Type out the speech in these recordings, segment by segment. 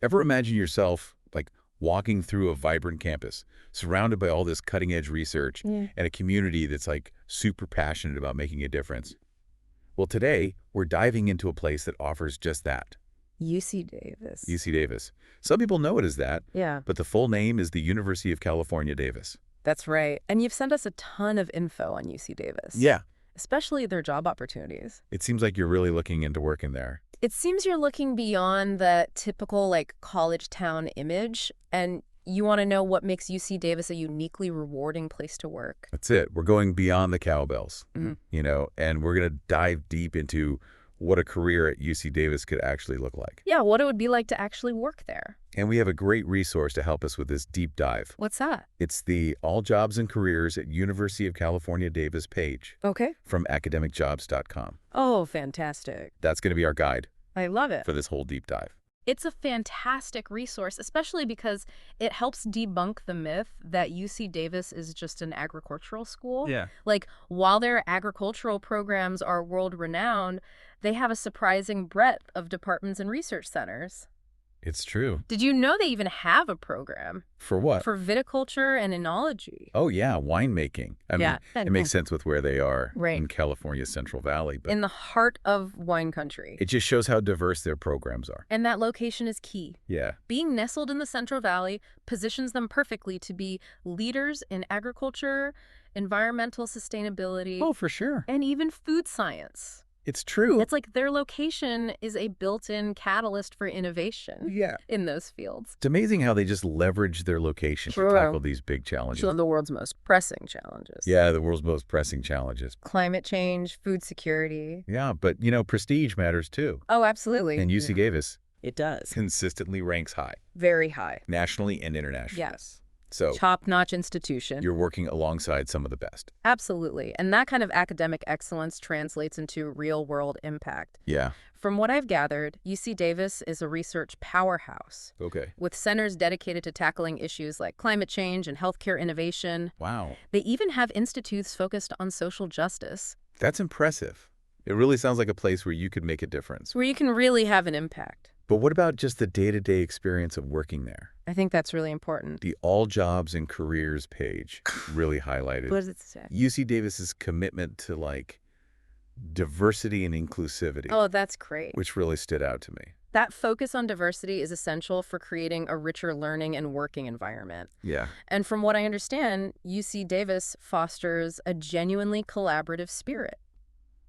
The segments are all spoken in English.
Ever imagine yourself, like, walking through a vibrant campus, surrounded by all this cutting-edge research Yeah. and a community that's, like, super passionate about making a difference? Well, today, we're diving into a place that offers just that. UC Davis. UC Davis. Some people know it as that, Yeah, but the full name is the University of California, Davis. that's right. And you've sent us a ton of info on UC Davis. Yeah. Especially their job opportunities. It seems like you're really looking into working there. It seems you're looking beyond the typical, like, college town image, and you want to know what makes UC Davis a uniquely rewarding place to work. That's it. We're going beyond the cowbells, Mhm. and we're going to dive deep into what a career at UC Davis could actually look like. Yeah, what it would be like to actually work there. And we have a great resource to help us with this deep dive. What's that? It's the All Jobs and Careers at University of California Davis page Okay. from academicjobs.com. Oh, fantastic. That's going to be our guide I love it. for this whole deep dive. It's a fantastic resource, especially because it helps debunk the myth that UC Davis is just an agricultural school. Yeah. Like, while their agricultural programs are world-renowned, they have a surprising breadth of departments and research centers. It's true. Did you know they even have a program For what? for viticulture and enology? Oh, yeah, winemaking. I mean, it makes fantastic. sense with where they are Right. in California's Central Valley, but In the heart of wine country. it just shows how diverse their programs are. And that location is key. Yeah. Being nestled in the Central Valley positions them perfectly to be leaders in agriculture, environmental sustainability, Oh, for sure. and even food science. It's true. It's like their location is a built-in catalyst for innovation Yeah. in those fields. It's amazing how they just leverage their location to Sure. tackle these big challenges. Some of the world's most pressing challenges. Yeah, the world's most pressing challenges. Climate change, food security. Yeah, but, prestige matters too. Oh, absolutely. And UC Davis It does. consistently ranks high, Very high. nationally and internationally. Yes. So Top-notch institution. you're working alongside some of the best. Absolutely. And that kind of academic excellence translates into real-world impact. Yeah. From what I've gathered, UC Davis is a research powerhouse Okay. with centers dedicated to tackling issues like climate change and healthcare innovation. Wow. They even have institutes focused on social justice, That's impressive. It really sounds like a place where you could make a difference. where you can really have an impact. But what about just the day-to-day experience of working there? I think that's really important. The All Jobs and Careers page really highlighted What does it say? UC Davis's commitment to, diversity and inclusivity, Oh, that's great. which really stood out to me. That focus on diversity is essential for creating a richer learning and working environment. Yeah. And from what I understand, UC Davis fosters a genuinely collaborative spirit.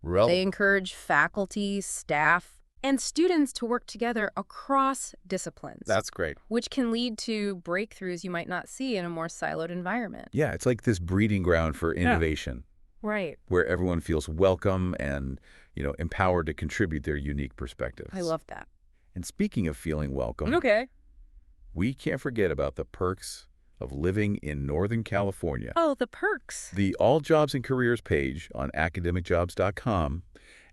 They encourage faculty, staff, and students to work together across disciplines, That's great. which can lead to breakthroughs you might not see in a more siloed environment. Yeah, it's like this breeding ground for innovation Right. where everyone feels welcome and, empowered to contribute their unique perspectives. I love that. And speaking of feeling welcome, Okay. we can't forget about the perks of living in Northern California. Oh, the perks. The All Jobs and Careers page on academicjobs.com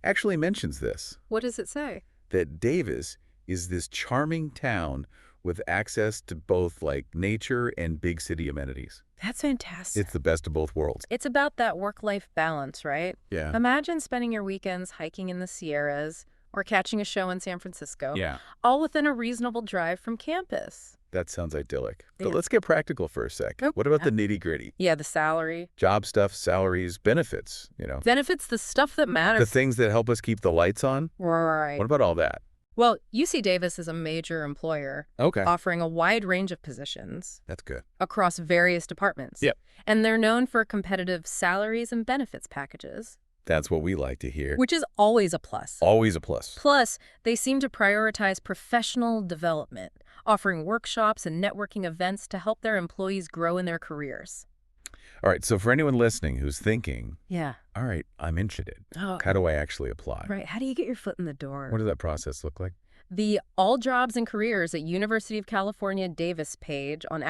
actually mentions this, What does it say? that Davis is this charming town with access to both nature and big city amenities. That's fantastic. It's the best of both worlds. It's about that work-life balance, right? Yeah. Imagine spending your weekends hiking in the Sierras or catching a show in San Francisco, Yeah. all within a reasonable drive from campus. That sounds idyllic. But Yeah. let's get practical for a sec. Oh, What about the yeah. nitty-gritty? Yeah, the salary. Job stuff, salaries, benefits, Benefits, the stuff that the matters. things that help us keep the lights on? Right. What about all that? Well, UC Davis is a major employer Okay. offering a wide range of positions That's good. across various departments. Yep. And they're known for competitive salaries and benefits packages, That's what we like to hear. which is always a plus. Always a plus. Plus, they seem to prioritize professional development, offering workshops and networking events to help their employees grow in their careers. All right, so for anyone listening who's thinking, Yeah. all right, I'm interested. Oh, How do I actually apply? right. How do you get your foot in the door? What does that process look like? The All Jobs and Careers at University of California Davis page on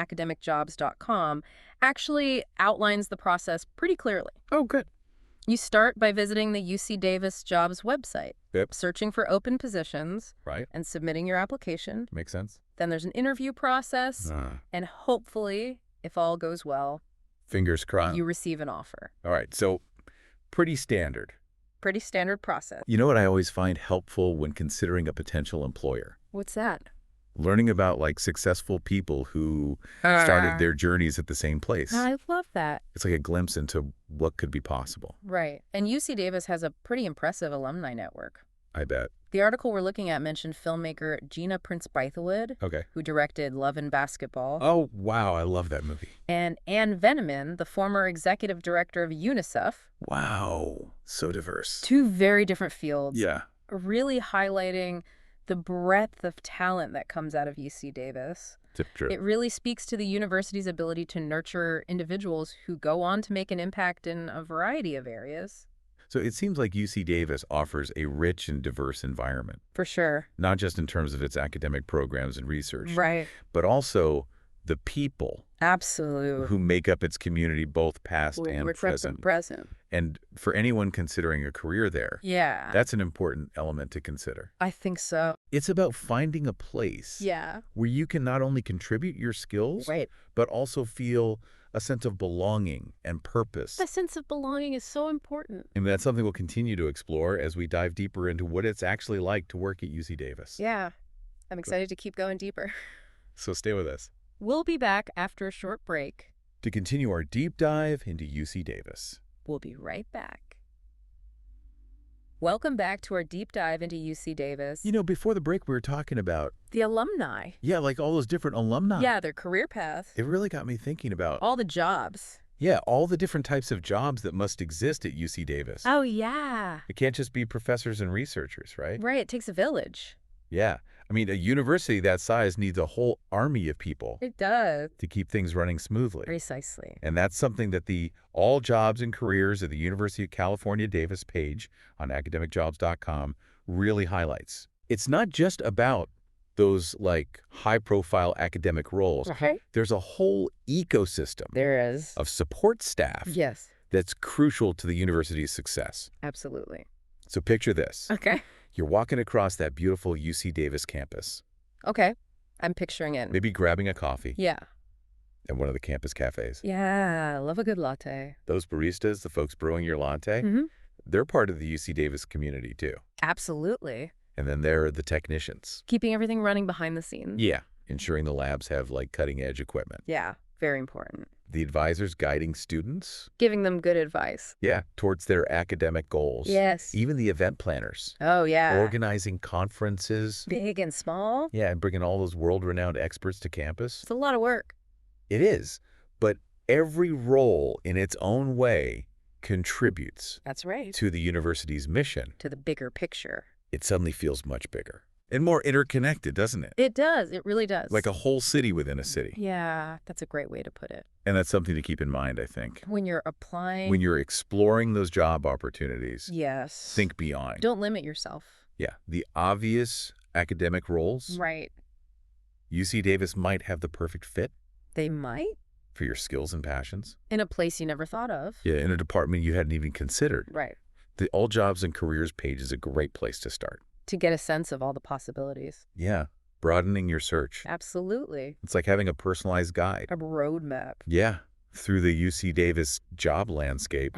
academicjobs.com actually outlines the process pretty clearly. Oh, good. You start by visiting the UC Davis Jobs website, Yep. searching for open positions, Right. and submitting your application. Makes sense. Then there's an interview process, and hopefully, if all goes well, Fingers crossed. you receive an offer. All right, so pretty standard. Pretty standard process. You know what I always find helpful when considering a potential employer? What's that? Learning about like successful people who started their journeys at the same place. I love that. It's like a glimpse into what could be possible. Right. And UC Davis has a pretty impressive alumni network. I bet. The article we're looking at mentioned filmmaker Gina Prince-Bythewood, Okay. who directed Love and Basketball. Oh, wow. I love that movie. And Anne Veneman, the former executive director of UNICEF. Wow. So diverse. Two very different fields. Yeah. Really highlighting the breadth of talent that comes out of UC Davis. True. It really speaks to the university's ability to nurture individuals who go on to make an impact in a variety of areas. So it seems like UC Davis offers a rich and diverse environment. For sure. Not just in terms of its academic programs and research. Right. But also the people. Absolutely. Who make up its community, both past and present. And for anyone considering a career there, yeah, that's an important element to consider. I think so. It's about finding a place where you can not only contribute your skills, but also feel a sense of belonging and purpose. The sense of belonging is so important. And that's something we'll continue to explore as we dive deeper into what it's actually like to work at UC Davis. Yeah, I'm excited to keep going deeper. So stay with us. We'll be back after a short break to continue our deep dive into UC Davis. We'll be right back. Welcome back to our deep dive into UC Davis. You know, before the break, we were talking about the alumni. Yeah, like all those different alumni. Yeah, their career path. It really got me thinking about all the jobs. Yeah, all the different types of jobs that must exist at UC Davis. Oh, yeah. It can't just be professors and researchers, right? Right, it takes a village. Yeah. I mean, a university that size needs a whole army of people. It does. To keep things running smoothly. Precisely. And that's something that the All Jobs and Careers at the University of California, Davis page on academicjobs.com really highlights. It's not just about those like high-profile academic roles. Okay. There's a whole ecosystem. There is. Of support staff. Yes. That's crucial to the university's success. Absolutely. So picture this. Okay. You're walking across that beautiful UC Davis campus. Okay. I'm picturing it. Maybe grabbing a coffee. Yeah. At one of the campus cafes. Yeah, I love a good latte. Those baristas, the folks brewing your latte, they're part of the UC Davis community too. Absolutely. And then there are the technicians. Keeping everything running behind the scenes. Yeah. Ensuring the labs have like cutting edge equipment. Yeah. Very important. The advisors guiding students. Giving them good advice. Yeah, towards their academic goals. Yes. Even the event planners. Oh, yeah. Organizing conferences. Big and small. Yeah, and bringing all those world-renowned experts to campus. It's a lot of work. It is, but every role in its own way contributes. That's right. To the university's mission. To the bigger picture. It suddenly feels much bigger. And more interconnected, doesn't it? It does. It really does. Like a whole city within a city. Yeah, that's a great way to put it. And that's something to keep in mind, I think. When you're applying. When you're exploring those job opportunities. Yes. Think beyond. Don't limit yourself. Yeah. The obvious academic roles. Right. UC Davis might have the perfect fit. They might. For your skills and passions. In a place you never thought of. Yeah, in a department you hadn't even considered. Right. The All Jobs and Careers page is a great place to start. To get a sense of all the possibilities. Yeah, broadening your search. Absolutely. It's like having a personalized guide. A roadmap. Yeah, through the UC Davis job landscape,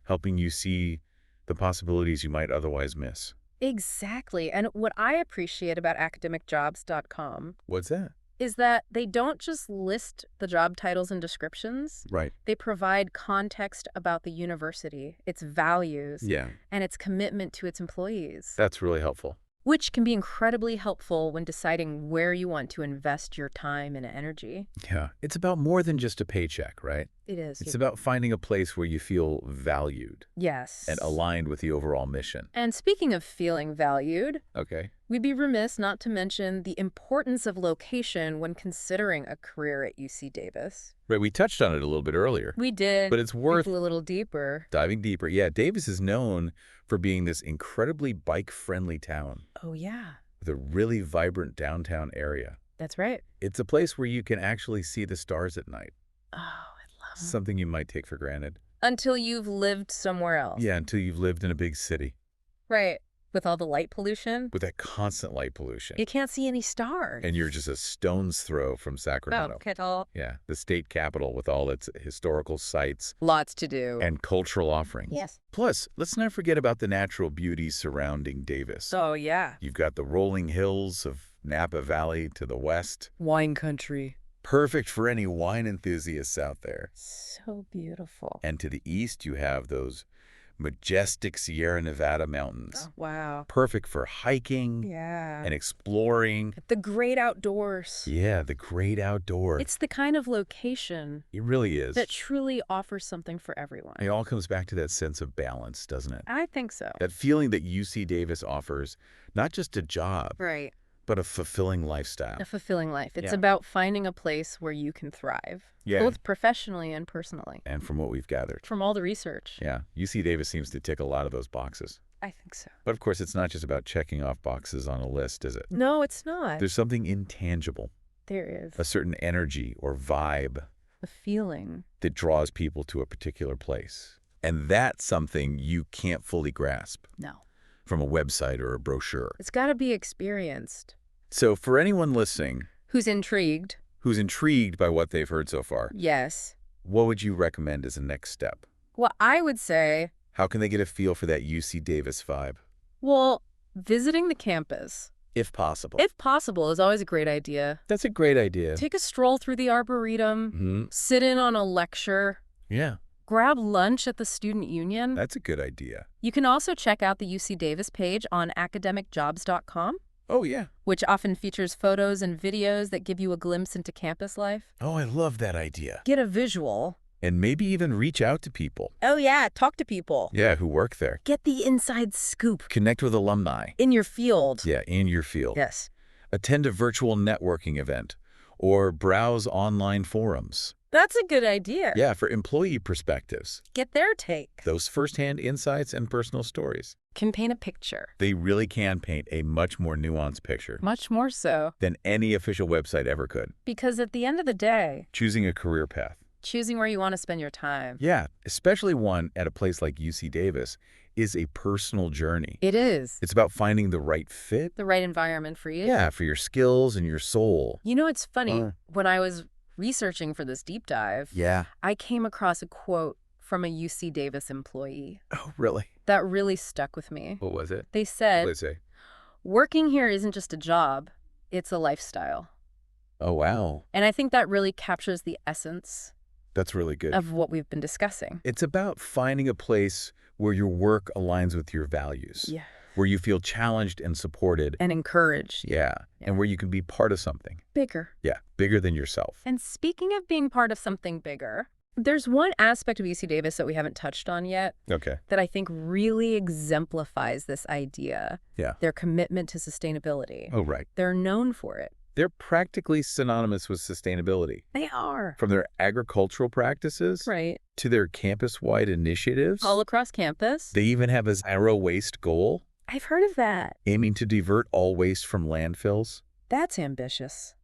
helping you see the possibilities you might otherwise miss. Exactly. And what I appreciate about academicjobs.com. What's that? Is that they don't just list the job titles and descriptions. Right. They provide context about the university, its values, and its commitment to its employees. That's really helpful. Which can be incredibly helpful when deciding where you want to invest your time and energy. Yeah. It's about more than just a paycheck, right? It is. It's about finding a place where you feel valued. Yes. And aligned with the overall mission. And speaking of feeling valued, okay, we'd be remiss not to mention the importance of location when considering a career at UC Davis. Right, we touched on it a little bit earlier. We did. But it's worth a little deeper. Diving deeper. Yeah, Davis is known for being this incredibly bike-friendly town. Oh, yeah. With a really vibrant downtown area. That's right. It's a place where you can actually see the stars at night. Oh, I love it. Something you might take for granted. Until you've lived somewhere else. Yeah, until you've lived in a big city. Right. With all the light pollution. With that constant light pollution. You can't see any stars. And you're just a stone's throw from Sacramento. Yeah, the state capital with all its historical sites. Lots to do. And cultural offerings. Yes. Plus, let's not forget about the natural beauty surrounding Davis. Oh, yeah. You've got the rolling hills of Napa Valley to the west. Wine country. Perfect for any wine enthusiasts out there. So beautiful. And to the east, you have those majestic Sierra Nevada mountains. Oh, wow. Perfect for hiking Yeah. and exploring. The great outdoors. Yeah, the great outdoors. It's the kind of location It really is. that truly offers something for everyone. It all comes back to that sense of balance, doesn't it? I think so. That feeling that UC Davis offers, not just a job, Right. but a fulfilling lifestyle. A fulfilling life. It's Yeah. about finding a place where you can thrive, Yeah. both professionally and personally. And from what we've gathered. From all the research. Yeah, UC Davis seems to tick a lot of those boxes. I think so. But of course, it's not just about checking off boxes on a list, is it? No, it's not. There's something intangible, There is a certain energy or vibe a feeling. that draws people to a particular place. And that's something you can't fully grasp No. from a website or a brochure. It's got to be experienced. So for anyone listening Who's intrigued? who's intrigued by what they've heard so far, Yes. what would you recommend as a next step? Well, I would say, How can they get a feel for that UC Davis vibe? well, visiting the campus, If possible. if possible, is always a great idea. That's a great idea. Take a stroll through the Arboretum, Mm-hmm. sit in on a lecture, Yeah, grab lunch at the Student Union. that's a good idea. You can also check out the UC Davis page on academicjobs.com, Oh, yeah. which often features photos and videos that give you a glimpse into campus life. Oh, I love that idea. Get a visual. And maybe even reach out to people. Oh, yeah, talk to people. Yeah, who work there. Get the inside scoop Connect with alumni. in your field. Yeah, in your field. Yes. Attend a virtual networking event or browse online forums. That's a good idea. Yeah, for employee perspectives. Get their take. Those firsthand insights and personal stories. Can paint a picture. They really can paint a much more nuanced picture Much more so. than any official website ever could. Because at the end of the day, Choosing a career path. choosing where you want to spend your time. Yeah, especially one at a place like UC Davis, is a personal journey. It is. It's about finding the right fit. The right environment for you. Yeah, for your skills and your soul. You know, it's funny. Uh. When I was researching for this deep dive, Yeah. I came across a quote from a UC Davis employee Oh, really? that really stuck with me. What was it? They What said, did they say? working here isn't just a job, it's a lifestyle. Oh, wow. And I think that really captures the essence That's really good. of what we've been discussing. It's about finding a place where your work aligns with your values. Yeah. Where you feel challenged and supported. And encouraged. Yeah. And where you can be part of something. Bigger. Yeah. Bigger than yourself. And speaking of being part of something bigger, there's one aspect of UC Davis that we haven't touched on yet Okay. that I think really exemplifies this idea. Yeah. Their commitment to sustainability. Oh, right. They're known for it. They're practically synonymous with sustainability. They are. From their agricultural practices Right. to their campus-wide initiatives. All across campus. They even have a zero waste goal, I've heard of that. aiming to divert all waste from landfills. That's ambitious.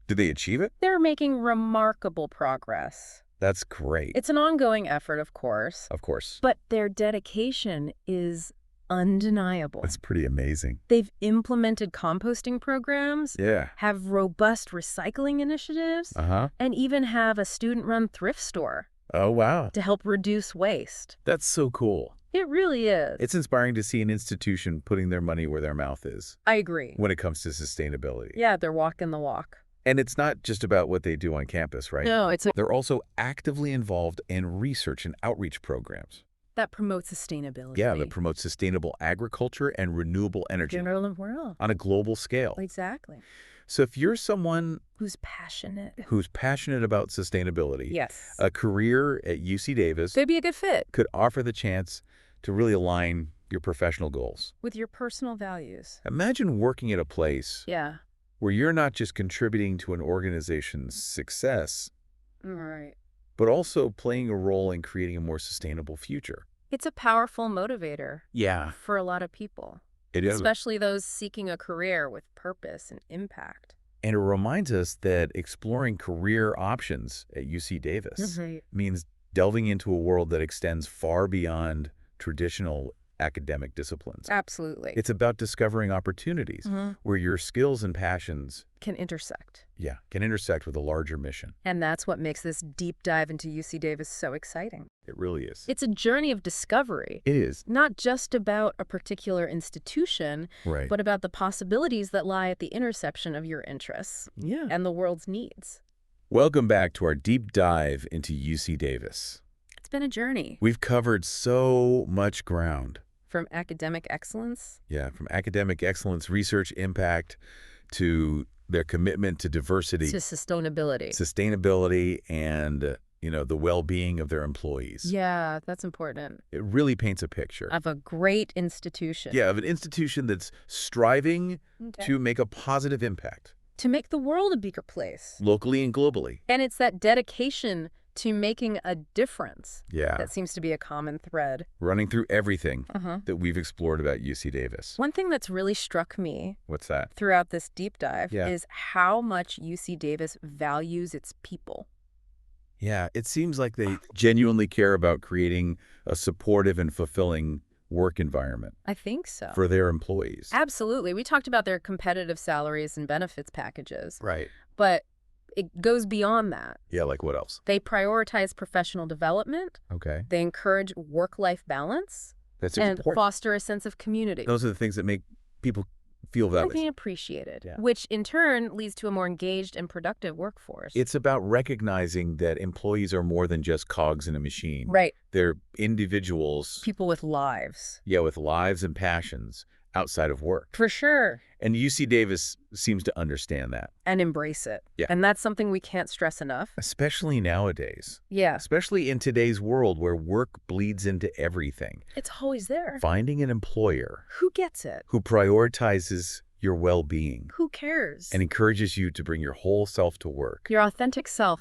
Did they achieve it? They're making remarkable progress. That's great. It's an ongoing effort, of course, Of course. but their dedication is undeniable. That's pretty amazing. They've implemented composting programs, Yeah. have robust recycling initiatives, Uh-huh. and even have a student-run thrift store Oh, wow. to help reduce waste. That's so cool. It really is. It's inspiring to see an institution putting their money where their mouth is I agree. when it comes to sustainability. Yeah, they're walking the walk. And it's not just about what they do on campus, right? No, it's They're also actively involved in research and outreach programs. that promotes sustainability. Yeah, that promote sustainable agriculture and renewable energy General of world. on a global scale. Exactly. So if you're someone Who's passionate. who's passionate about sustainability, Yes. a career at UC Davis They'd be a good fit could offer the chance to really align your professional goals. with your personal values. Imagine working at a place Yeah. where you're not just contributing to an organization's success, All right. but also playing a role in creating a more sustainable future. It's a powerful motivator Yeah, for a lot of people, it is. especially those seeking a career with purpose and impact. And it reminds us that exploring career options at UC Davis Right. means delving into a world that extends far beyond traditional academic disciplines. Absolutely. It's about discovering opportunities where your skills and passions Can intersect. can intersect with a larger mission. And that's what makes this deep dive into UC Davis so exciting. It really is. It's a journey of discovery. It is. Not just about a particular institution, Right. but about the possibilities that lie at the intersection of your interests and the world's needs. Welcome back to our deep dive into UC Davis. It's been a journey. We've covered so much ground. From academic excellence. Yeah, from academic excellence, research impact, to their commitment to diversity, To sustainability, and the well-being of their employees. Yeah, that's important. It really paints a picture. Of a great institution. Yeah, of an institution that's striving to make a positive impact. To make the world a bigger place. Locally and globally. And it's that dedication to making a difference Yeah. that seems to be a common thread. Running through everything that we've explored about UC Davis. One thing that's really struck me What's that? throughout this deep dive Yeah. is how much UC Davis values its people. Yeah, it seems like they genuinely care about creating a supportive and fulfilling work environment I think so. for their employees. Absolutely. We talked about their competitive salaries and benefits packages, Right. but it goes beyond that. Yeah, like what else? They prioritize professional development. Okay. They encourage work-life balance That's and important. foster a sense of community. Those are the things that make people feel And valued. being appreciated, Yeah. which in turn leads to a more engaged and productive workforce. It's about recognizing that employees are more than just cogs in a machine. Right. They're individuals, People with lives. with lives and passions outside of work. For sure. And UC Davis seems to understand that, And embrace it. Yeah. And that's something we can't stress enough. especially nowadays. Yeah. Especially in today's world where work bleeds into everything. It's always there. Finding an employer Who gets it? who prioritizes your well-being Who cares? and encourages you to bring your whole self to work, Your authentic self.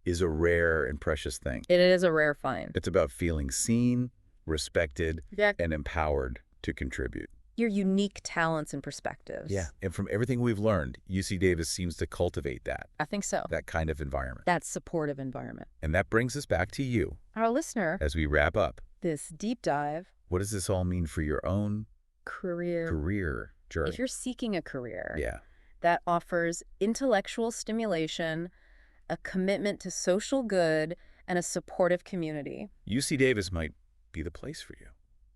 is a rare and precious thing. It is a rare find. It's about feeling seen, respected, Yeah. and empowered to contribute. Your unique talents and perspectives. And from everything we've learned, UC Davis seems to cultivate I think so. that kind of environment. That supportive environment. And that brings us back to you Our listener, as we wrap up. this deep dive, What does this all mean for your own career. career journey? If you're seeking a career Yeah. that offers intellectual stimulation, a commitment to social good, and a supportive community, UC Davis might be the place for you.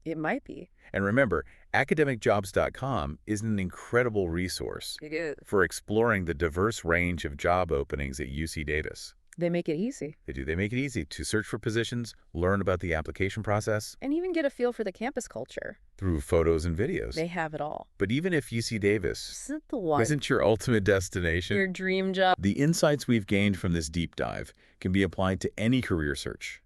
it might be. And remember, academicjobs.com is an incredible resource It is. for exploring the diverse range of job openings at UC Davis. They make it easy. They do. They make it easy to search for positions, learn about the application process And even get a feel for the campus culture. through photos and videos. They have it all. But even if UC Davis Isn't the one isn't your ultimate destination, your dream job? the insights we've gained from this deep dive can be applied to any career search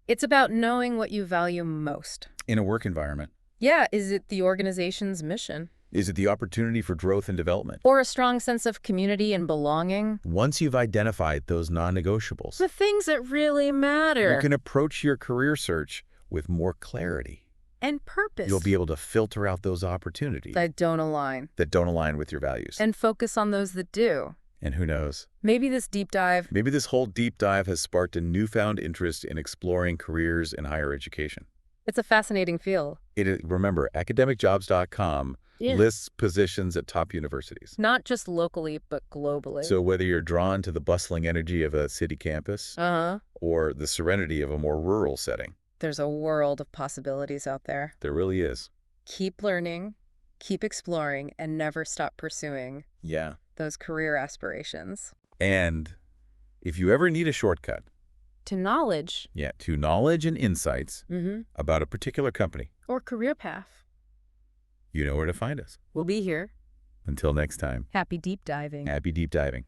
It's about knowing what you value most. in a work environment. Yeah, is it the organization's mission? Is it the opportunity for growth and development? Or a strong sense of community and belonging? Once you've identified those non-negotiables, The things that really matter. you can approach your career search with more clarity. And purpose. You'll be able to filter out those opportunities that don't align. that don't align with your values. And focus on those that do. And who knows? Maybe this deep dive. Maybe this whole deep dive has sparked a newfound interest in exploring careers in higher education. It's a fascinating field. Remember, academicjobs.com lists positions at top universities. Not just locally, but globally. So whether you're drawn to the bustling energy of a city campus or the serenity of a more rural setting, there's a world of possibilities out there. there really is. Keep learning, keep exploring, and never stop pursuing those career aspirations. And if you ever need a shortcut To knowledge. to knowledge and insights about a particular company, Or career path. you know where to find us. We'll be here. Until next time, Happy deep diving. happy deep diving.